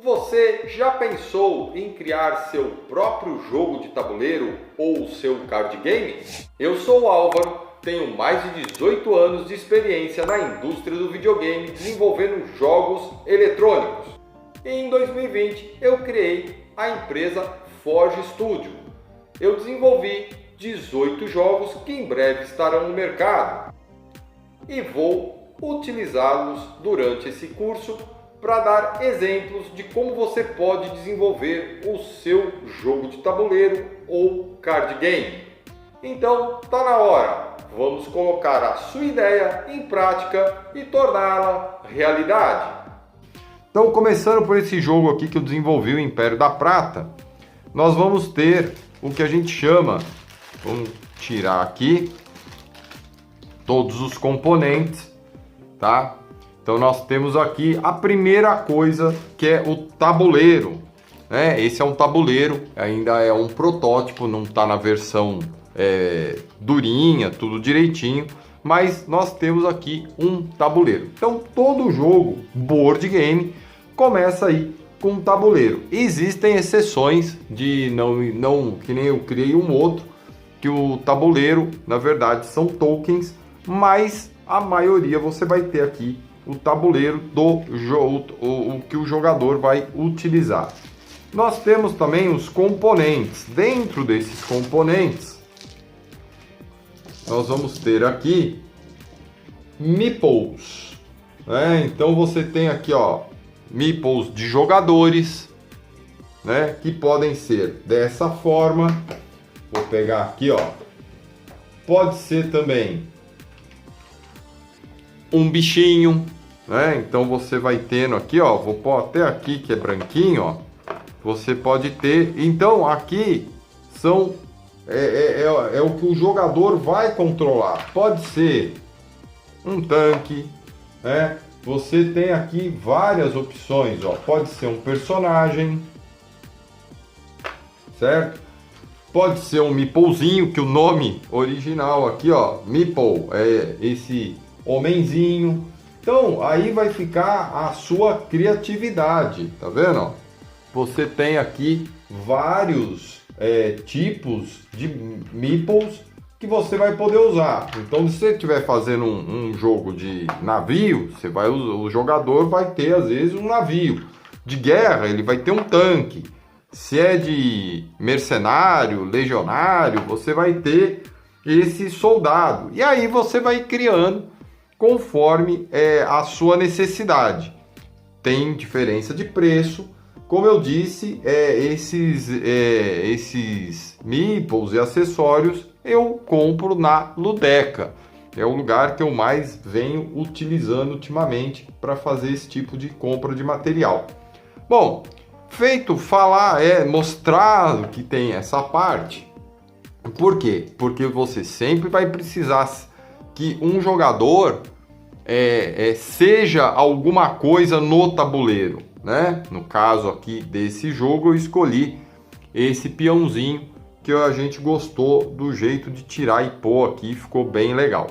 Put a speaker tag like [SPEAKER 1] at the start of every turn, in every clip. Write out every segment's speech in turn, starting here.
[SPEAKER 1] Você já pensou em criar seu próprio jogo de tabuleiro ou seu card game? Eu sou o Álvaro, tenho mais de 18 anos de experiência na indústria do videogame desenvolvendo jogos eletrônicos. E em 2020 eu criei a empresa Forge Studio. Eu desenvolvi 18 jogos que em breve estarão no mercado e vou utilizá-los durante esse curso para dar exemplos de como você pode desenvolver o seu jogo de tabuleiro ou card game. Então, tá na hora! Vamos colocar a sua ideia em prática e torná-la realidade. Então, começando por esse jogo aqui que eu desenvolvi, o Império da Prata, nós vamos ter o que a gente chama, vamos tirar aqui todos os componentes, tá? Então nós temos aqui a primeira coisa, que é o tabuleiro, né? Esse é um tabuleiro, ainda é um protótipo, não está na versão durinha, tudo direitinho, mas nós temos aqui um tabuleiro. Então todo jogo board game começa aí com um tabuleiro. Existem exceções de não que nem eu criei um outro, que o tabuleiro na verdade são tokens, mas a maioria você vai ter aqui o tabuleiro do jogo, o que o jogador vai utilizar. Nós temos também os componentes. Dentro desses componentes, nós vamos ter aqui meeples, né? Então você tem aqui, ó, meeples de jogadores, né? Que podem ser dessa forma. Vou pegar aqui, ó. Pode ser também um bichinho, né? Então você vai tendo aqui, ó, vou pôr até aqui que é branquinho, ó. Você pode ter, então aqui são é o que o jogador vai controlar. Pode ser um tanque, né? Você tem aqui várias opções, ó. Pode ser um personagem, certo? Pode ser um meeplezinho, que o nome original aqui, ó, meeple, é esse homenzinho. Então aí vai ficar a sua criatividade, tá vendo? Você tem aqui vários tipos de meeples que você vai poder usar. Então se você estiver fazendo um jogo de navio, o jogador vai ter às vezes um navio. De guerra ele vai ter um tanque. Se é de mercenário, legionário, você vai ter esse soldado. E aí você vai criando conforme a sua necessidade. Tem diferença de preço. Como eu disse, esses meeples e acessórios eu compro na Ludeca. É o lugar que eu mais venho utilizando ultimamente para fazer esse tipo de compra de material. Bom, feito falar, mostrar que tem essa parte. Por quê? Porque você sempre vai precisar que um jogador seja alguma coisa no tabuleiro, né? No caso aqui desse jogo eu escolhi esse peãozinho que a gente gostou do jeito de tirar e pôr aqui, ficou bem legal.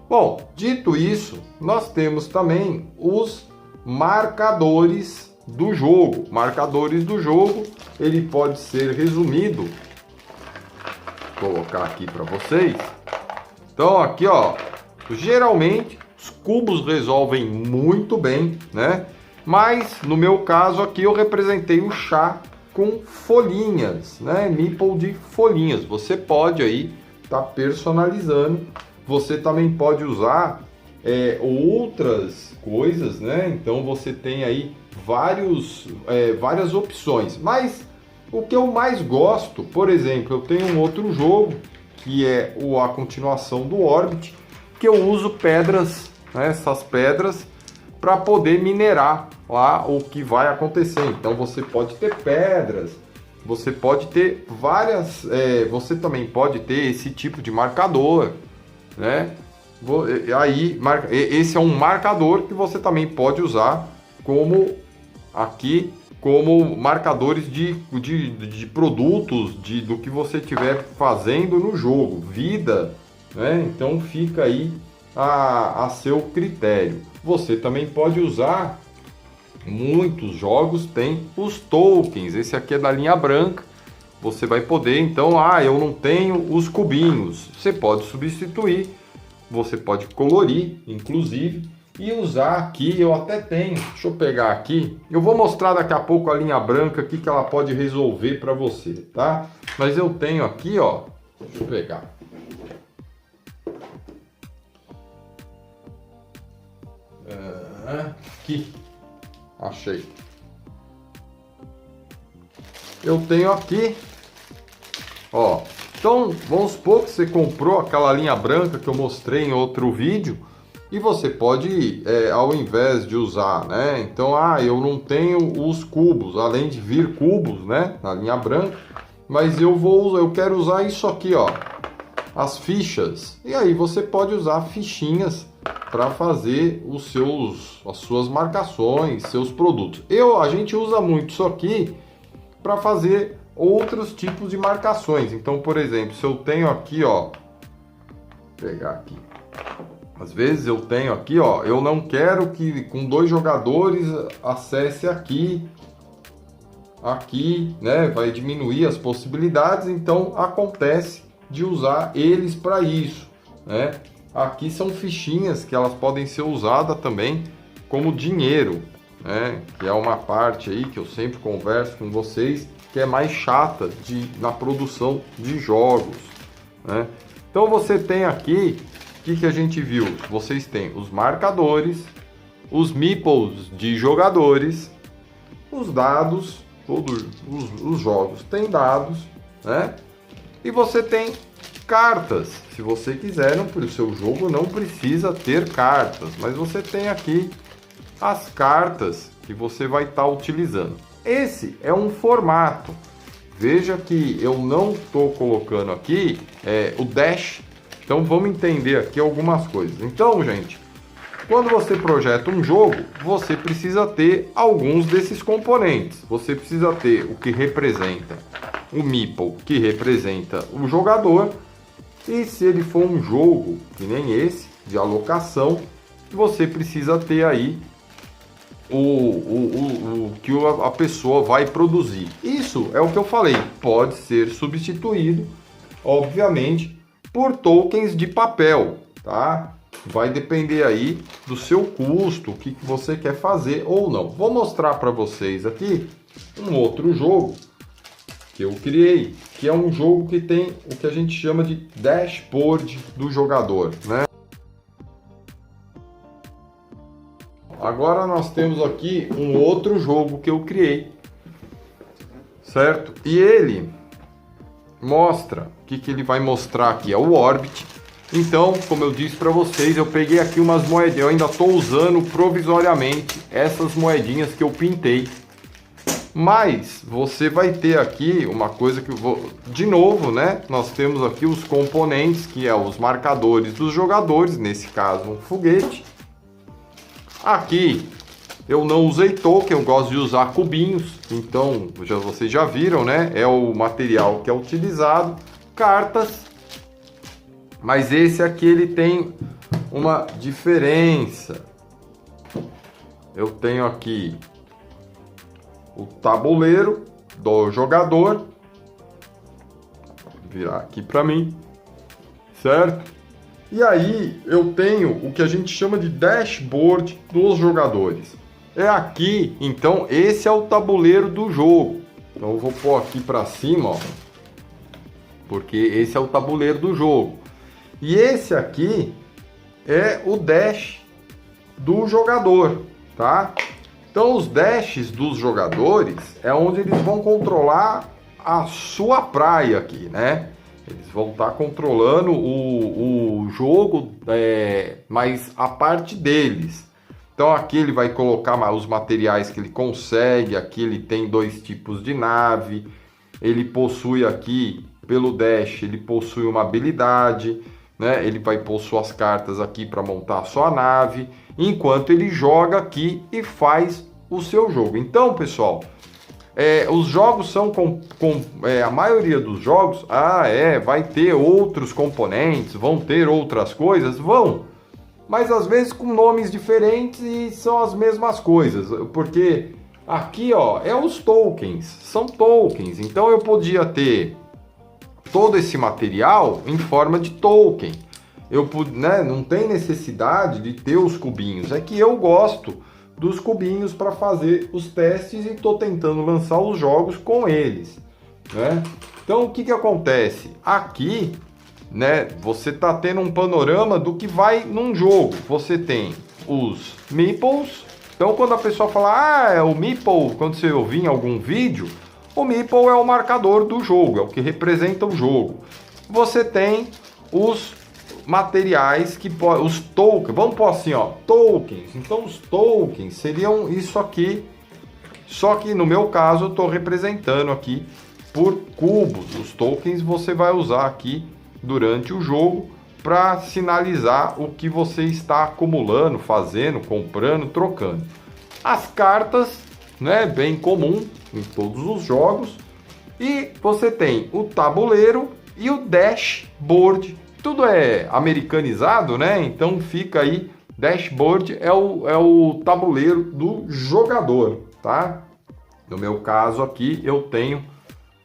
[SPEAKER 1] Bom, dito isso, nós temos também os marcadores do jogo. Marcadores do jogo, ele pode ser resumido, vou colocar aqui para vocês. Então aqui, ó, geralmente os cubos resolvem muito bem, né? Mas no meu caso aqui eu representei o chá com folhinhas, né? Meeple de folhinhas. Você pode aí tá personalizando. Você também pode usar outras coisas, né? Então você tem aí várias opções. Mas o que eu mais gosto, por exemplo, eu tenho um outro jogo que é a continuação do Orbit, que eu uso pedras, né? Essas pedras para poder minerar lá o que vai acontecer. Então você pode ter pedras, você pode ter várias, você também pode ter esse tipo de marcador, né? Aí esse é um marcador que você também pode usar como aqui, como marcadores de produtos, do que você estiver fazendo no jogo, vida, né? Então fica aí a seu critério. Você também pode usar muitos jogos têm os tokens. Esse aqui é da linha branca. Você vai poder, então, eu não tenho os cubinhos. Você pode substituir, você pode colorir, inclusive, e usar aqui. Eu até tenho, deixa eu pegar aqui. Eu vou mostrar daqui a pouco a linha branca, o que ela pode resolver para você, tá? Mas eu tenho aqui, ó, deixa eu pegar. Aqui, achei. Eu tenho aqui, ó. Então, vamos supor que você comprou aquela linha branca que eu mostrei em outro vídeo e você pode, ao invés de usar, né? Então, eu não tenho os cubos, além de vir cubos, né, na linha branca, mas eu quero usar isso aqui, ó, as fichas. E aí você pode usar fichinhas para fazer as suas marcações, seus produtos. A gente usa muito isso aqui para fazer outros tipos de marcações. Então, por exemplo, se eu tenho aqui, ó, vou pegar aqui. Às vezes eu tenho aqui, ó, eu não quero que com 2 jogadores acesse aqui, né? Vai diminuir as possibilidades, então acontece de usar eles para isso, né? Aqui são fichinhas que elas podem ser usadas também como dinheiro, né? Que é uma parte aí que eu sempre converso com vocês, que é mais chata na produção de jogos, né? Então você tem aqui, o que a gente viu? Vocês têm os marcadores, os meeples de jogadores, os dados, todos os jogos têm dados, né? E você tem cartas, se você quiser, o seu jogo não precisa ter cartas, mas você tem aqui as cartas que você vai estar utilizando. Esse é um formato. Veja que eu não estou colocando aqui o dash. Então vamos entender aqui algumas coisas. Então, gente, quando você projeta um jogo, você precisa ter alguns desses componentes. Você precisa ter o que representa o meeple, que representa o jogador. E se ele for um jogo que nem esse, de alocação, você precisa ter aí o que a pessoa vai produzir. Isso é o que eu falei, pode ser substituído, obviamente, por tokens de papel, tá? Vai depender aí do seu custo, o que você quer fazer ou não. Vou mostrar para vocês aqui um outro jogo que eu criei, que é um jogo que tem o que a gente chama de dashboard do jogador, né? Agora nós temos aqui um outro jogo que eu criei, certo? E ele mostra, o que ele vai mostrar aqui? É o Orbit. Então, como eu disse para vocês, eu peguei aqui umas moedinhas, eu ainda estou usando provisoriamente essas moedinhas que eu pintei. Mas você vai ter aqui uma coisa que eu vou... De novo, né? Nós temos aqui os componentes, que é os marcadores dos jogadores, nesse caso um foguete. Aqui eu não usei token, eu gosto de usar cubinhos, então vocês já viram, né? É o material que é utilizado. Cartas, mas esse aqui ele tem uma diferença. Eu tenho aqui o tabuleiro do jogador, vou virar aqui para mim, certo? E aí eu tenho o que a gente chama de dashboard dos jogadores. É aqui, então esse é o tabuleiro do jogo. Então eu vou pôr aqui para cima, ó, porque esse é o tabuleiro do jogo. E esse aqui é o dash do jogador, tá? Então os dashes dos jogadores é onde eles vão controlar a sua praia aqui, né? Eles vão estar controlando o jogo, mas a parte deles. Então aqui ele vai colocar os materiais que ele consegue. Aqui ele tem 2 tipos de nave. Ele possui aqui, pelo dash, ele possui uma habilidade, né? Ele vai pôr suas cartas aqui para montar a sua nave, enquanto ele joga aqui e faz o seu jogo. Então, pessoal, os jogos são a maioria dos jogos, vai ter outros componentes, vão ter outras coisas, vão. mas às vezes com nomes diferentes e são as mesmas coisas, porque aqui, ó, é os tokens, são tokens, então eu podia ter todo esse material em forma de token. Né, não tem necessidade de ter os cubinhos, é que eu gosto dos cubinhos para fazer os testes e estou tentando lançar os jogos com eles, né? Então o que acontece? Aqui, né, você está tendo um panorama do que vai num jogo. Você tem os meeples. Então quando a pessoa fala, é o meeple, quando você ouvir em algum vídeo, o meeple é o marcador do jogo, é o que representa o jogo. Você tem os materiais que os tokens, vamos pôr assim, ó, tokens. Então os tokens seriam isso aqui, só que no meu caso eu estou representando aqui por cubos. Os tokens você vai usar aqui durante o jogo para sinalizar o que você está acumulando, fazendo, comprando, trocando. As cartas, né, bem comum em todos os jogos. E você tem o tabuleiro e o dashboard. Tudo é americanizado, né? Então fica aí, dashboard é o tabuleiro do jogador, tá? No meu caso aqui eu tenho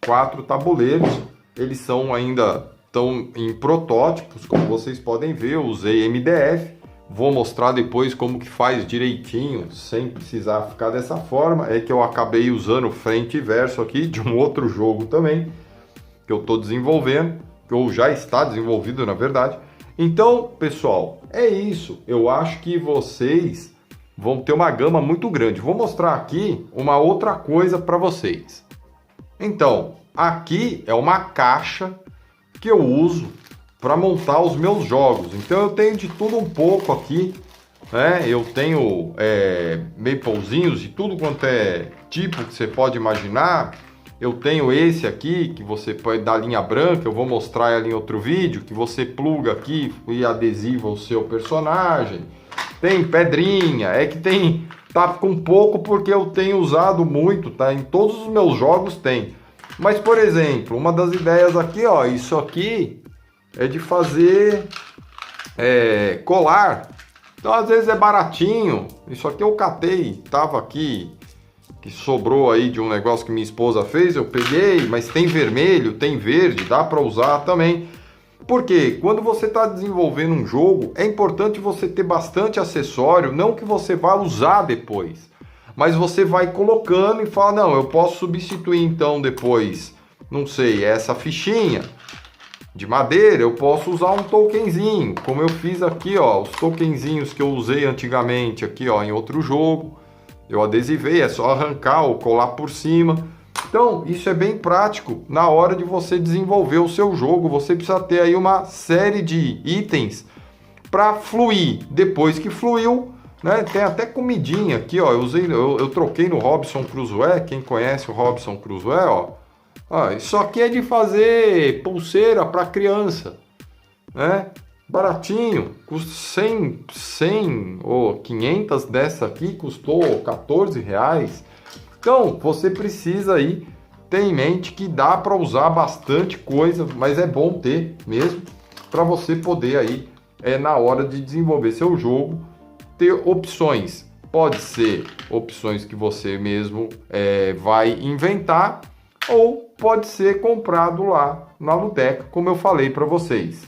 [SPEAKER 1] 4 tabuleiros, eles são ainda estão em protótipos, como vocês podem ver. Eu usei MDF, vou mostrar depois como que faz direitinho, sem precisar ficar dessa forma. É que eu acabei usando frente e verso aqui de um outro jogo também, que eu estou desenvolvendo, ou já está desenvolvido na verdade. Então, pessoal, é isso. Eu acho que vocês vão ter uma gama muito grande. Vou mostrar aqui uma outra coisa para vocês. Então, aqui é uma caixa que eu uso para montar os meus jogos. Então eu tenho de tudo um pouco aqui, né? Eu tenho maplezinhos de tudo quanto é tipo que você pode imaginar. Eu tenho esse aqui que você pode dar linha branca, eu vou mostrar ela em outro vídeo, que você pluga aqui e adesiva o seu personagem. Tem pedrinha, é que tem, tá com pouco porque eu tenho usado muito, tá? Em todos os meus jogos tem. Mas, por exemplo, uma das ideias aqui, ó, isso aqui é de fazer colar. Então, às vezes é baratinho. Isso aqui eu catei, tava aqui, que sobrou aí de um negócio que minha esposa fez, eu peguei, mas tem vermelho, tem verde, dá para usar também. Porque quando você está desenvolvendo um jogo, é importante você ter bastante acessório, não que você vá usar depois, mas você vai colocando e fala, não, eu posso substituir então depois, não sei, essa fichinha de madeira, eu posso usar um tokenzinho, como eu fiz aqui, ó, os tokenzinhos que eu usei antigamente aqui, ó, em outro jogo, eu adesivei, é só arrancar ou colar por cima. Então, isso é bem prático na hora de você desenvolver o seu jogo. Você precisa ter aí uma série de itens para fluir. Depois que fluiu, né, tem até comidinha aqui, ó. Eu troquei no Robinson Crusoe. Quem conhece o Robinson Crusoe, ó, isso aqui é de fazer pulseira para criança, né? Baratinho, custa 100 ou 500 dessa aqui custou R$14. Então, você precisa aí ter em mente que dá para usar bastante coisa, mas é bom ter mesmo, para você poder aí, na hora de desenvolver seu jogo, ter opções. Pode ser opções que você mesmo vai inventar, ou pode ser comprado lá na Ludeca, como eu falei para vocês.